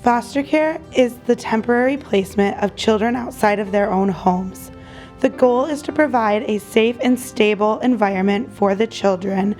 Foster care is the temporary placement of children outside of their own homes. The goal is to provide a safe and stable environment for the children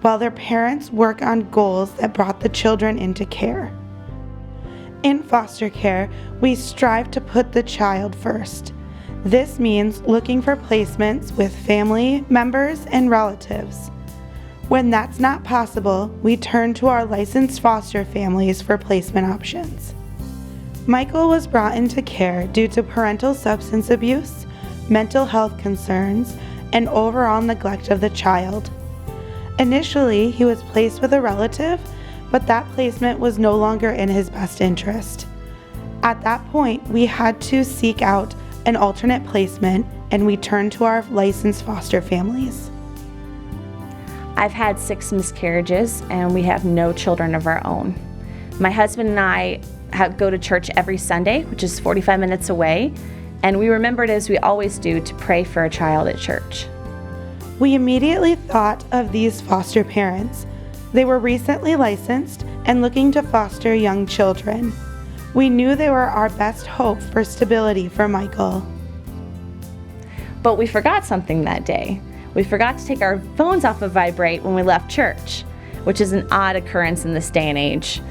while their parents work on goals that brought the children into care. In foster care, we strive to put the child first. This means looking for placements with family members and relatives. When that's not possible, we turn to our licensed foster families for placement options. Michael was brought into care due to parental substance abuse, mental health concerns, and overall neglect of the child. Initially, he was placed with a relative, but that placement was no longer in his best interest. At that point, we had to seek out an alternate placement, and we turned to our licensed foster families. I've had 6 miscarriages, and we have no children of our own. My husband and I go to church every Sunday, which is 45 minutes away, and we remembered, as we always do, to pray for a child at church. We immediately thought of these foster parents. They were recently licensed and looking to foster young children. We knew they were our best hope for stability for Michael. But we forgot something that day. We forgot to take our phones off of vibrate when we left church, which is an odd occurrence in this day and age.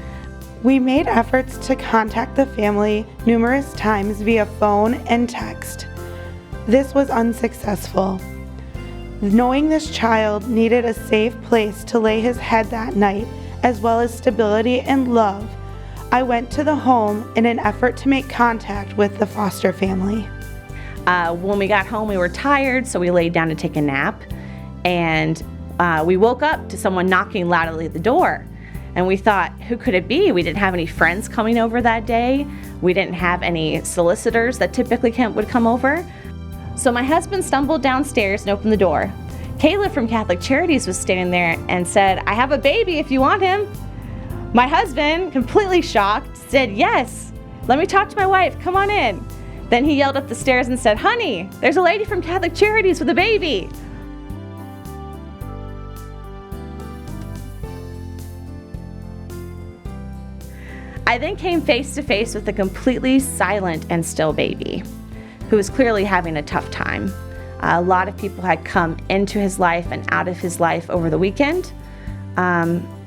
We made efforts to contact the family numerous times via phone and text. This was unsuccessful. Knowing this child needed a safe place to lay his head that night, as well as stability and love, I went to the home in an effort to make contact with the foster family. When we got home, we were tired, so we laid down to take a nap, and we woke up to someone knocking loudly at the door. And we thought, who could it be? We didn't have any friends coming over that day. We didn't have any solicitors that typically would come over. So my husband stumbled downstairs and opened the door. Kayla from Catholic Charities was standing there and said, "I have a baby if you want him." My husband, completely shocked, said, "Yes, let me talk to my wife, come on in." Then he yelled up the stairs and said, "Honey, there's a lady from Catholic Charities with a baby." I then came face to face with a completely silent and still baby who was clearly having a tough time. A lot of people had come into his life and out of his life over the weekend.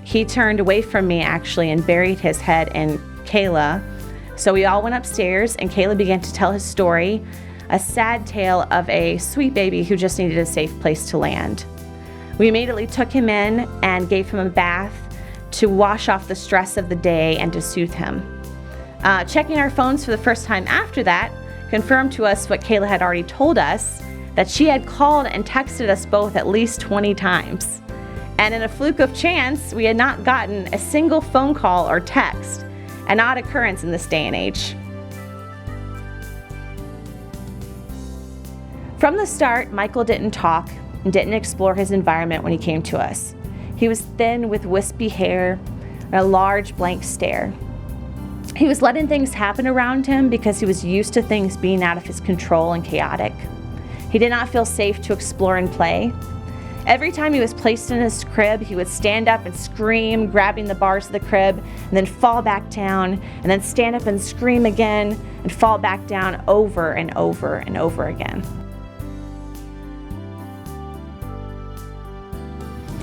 He turned away from me actually and buried his head in Kayla. So we all went upstairs and Kayla began to tell his story, a sad tale of a sweet baby who just needed a safe place to land. We immediately took him in and gave him a bath to wash off the stress of the day and to soothe him. Checking our phones for the first time after that confirmed to us what Kayla had already told us, that she had called and texted us both at least 20 times. And in a fluke of chance, we had not gotten a single phone call or text, an odd occurrence in this day and age. From the start, Michael didn't talk and didn't explore his environment when he came to us. He was thin with wispy hair and a large blank stare. He was letting things happen around him because he was used to things being out of his control and chaotic. He did not feel safe to explore and play. Every time he was placed in his crib, he would stand up and scream, grabbing the bars of the crib, and then fall back down, and then stand up and scream again, and fall back down over and over and over again.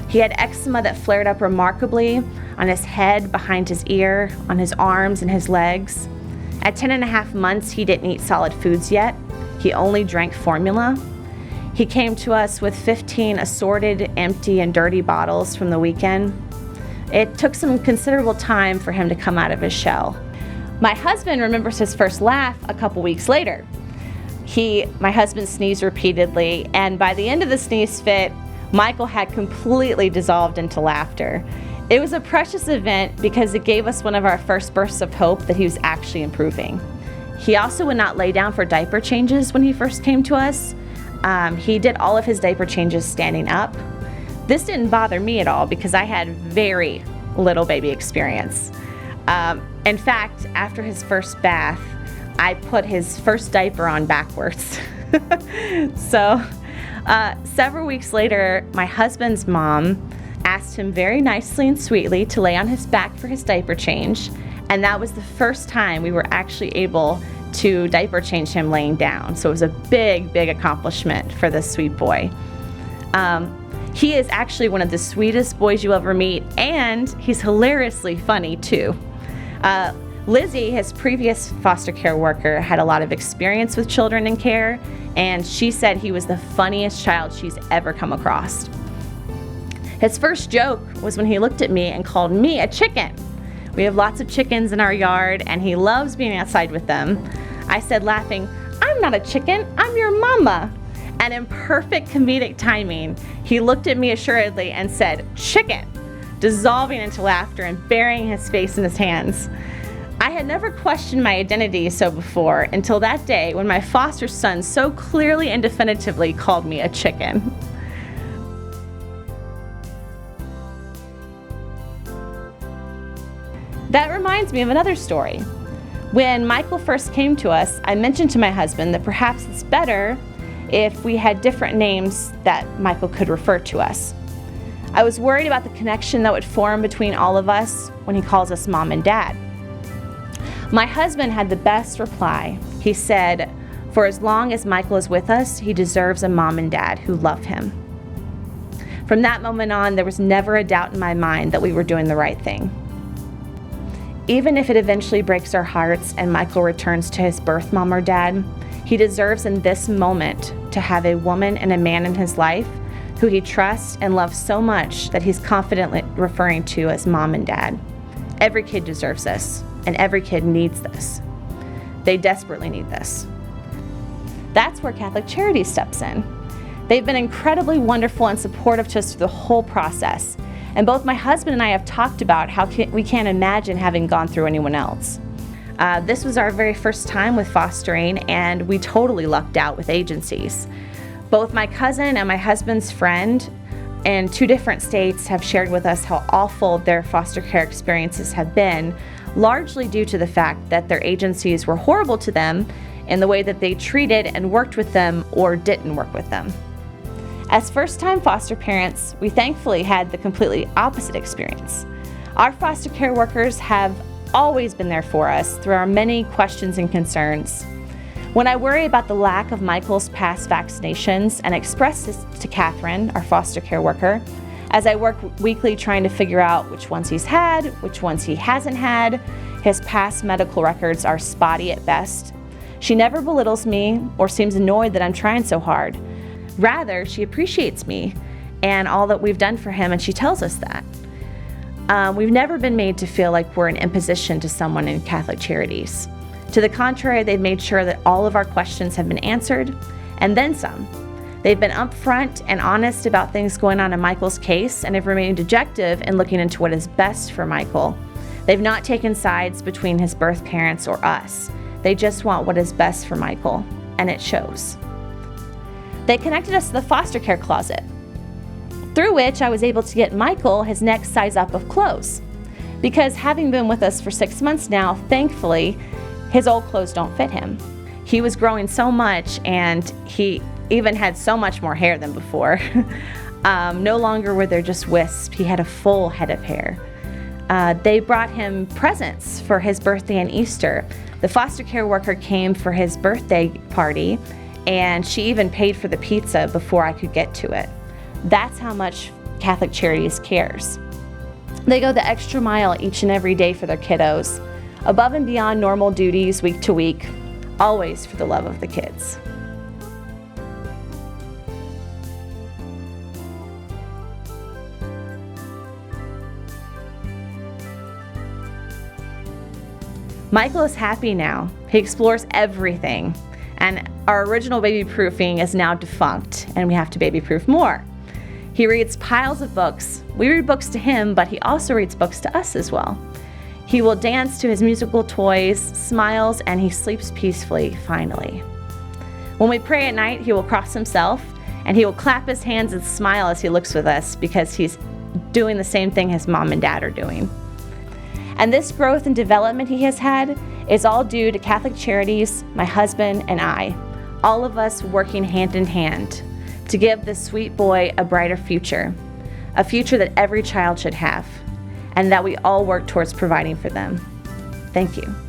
He had eczema that flared up remarkably on his head, behind his ear, on his arms and his legs. At 10.5 months, he didn't eat solid foods yet. He only drank formula. He came to us with 15 assorted, empty, and dirty bottles from the weekend. It took some considerable time for him to come out of his shell. My husband remembers his first laugh a couple weeks later. My husband sneezed repeatedly, and by the end of the sneeze fit, Michael had completely dissolved into laughter. It was a precious event because it gave us one of our first bursts of hope that he was actually improving. He also would not lay down for diaper changes when he first came to us. He did all of his diaper changes standing up. This didn't bother me at all because I had very little baby experience. In fact, after his first bath, I put his first diaper on backwards. So several weeks later, my husband's mom asked him very nicely and sweetly to lay on his back for his diaper change, And that was the first time we were actually able to diaper change him laying down. So it was a big, big accomplishment for this sweet boy. He is actually one of the sweetest boys you'll ever meet, and he's hilariously funny too. Lizzie, his previous foster care worker, had a lot of experience with children in care, and she said he was the funniest child she's ever come across. His first joke was when he looked at me and called me a chicken. We have lots of chickens in our yard, and he loves being outside with them. I said, laughing, "I'm not a chicken, I'm your mama." And in perfect comedic timing, he looked at me assuredly and said, "Chicken," dissolving into laughter and burying his face in his hands. I had never questioned my identity so before until that day when my foster son so clearly and definitively called me a chicken. That reminds me of another story. When Michael first came to us, I mentioned to my husband that perhaps it's better if we had different names that Michael could refer to us. I was worried about the connection that would form between all of us when he calls us mom and dad. My husband had the best reply. He said, "For as long as Michael is with us, he deserves a mom and dad who love him." From that moment on, there was never a doubt in my mind that we were doing the right thing. Even if it eventually breaks our hearts and Michael returns to his birth mom or dad, he deserves in this moment to have a woman and a man in his life who he trusts and loves so much that he's confidently referring to as mom and dad. Every kid deserves this, and every kid needs this. They desperately need this. That's where Catholic Charities steps in. They've been incredibly wonderful and supportive to us through the whole process. And both my husband and I have talked about how we can't imagine having gone through anyone else. This was our very first time with fostering, and we totally lucked out with agencies. Both my cousin and my husband's friend in 2 different states have shared with us how awful their foster care experiences have been, largely due to the fact that their agencies were horrible to them in the way that they treated and worked with them or didn't work with them. As first-time foster parents, we thankfully had the completely opposite experience. Our foster care workers have always been there for us through our many questions and concerns. When I worry about the lack of Michael's past vaccinations and express this to Catherine, our foster care worker, as I work weekly trying to figure out which ones he's had, which ones he hasn't had, his past medical records are spotty at best. She never belittles me or seems annoyed that I'm trying so hard. Rather, she appreciates me and all that we've done for him, and she tells us that. We've never been made to feel like we're an imposition to someone in Catholic Charities. To the contrary, they've made sure that all of our questions have been answered, and then some. They've been upfront and honest about things going on in Michael's case and have remained objective in looking into what is best for Michael. They've not taken sides between his birth parents or us. They just want what is best for Michael, and it shows. They connected us to the foster care closet, through which I was able to get Michael his next size up of clothes. Because having been with us for 6 months now, thankfully, his old clothes don't fit him. He was growing so much, and he even had so much more hair than before. No longer were there just wisps. He had a full head of hair. They brought him presents for his birthday and Easter. The foster care worker came for his birthday party, and she even paid for the pizza before I could get to it. That's how much Catholic Charities cares. They go the extra mile each and every day for their kiddos, above and beyond normal duties week to week, always for the love of the kids. Michael is happy now. He explores everything. And our original baby proofing is now defunct, and we have to baby proof more. He reads piles of books. We read books to him, but he also reads books to us as well. He will dance to his musical toys, smiles, and he sleeps peacefully, finally. When we pray at night, he will cross himself, and he will clap his hands and smile as he looks with us because he's doing the same thing his mom and dad are doing. And this growth and development he has had is all due to Catholic Charities, my husband, and I, all of us working hand in hand to give this sweet boy a brighter future, a future that every child should have, and that we all work towards providing for them. Thank you.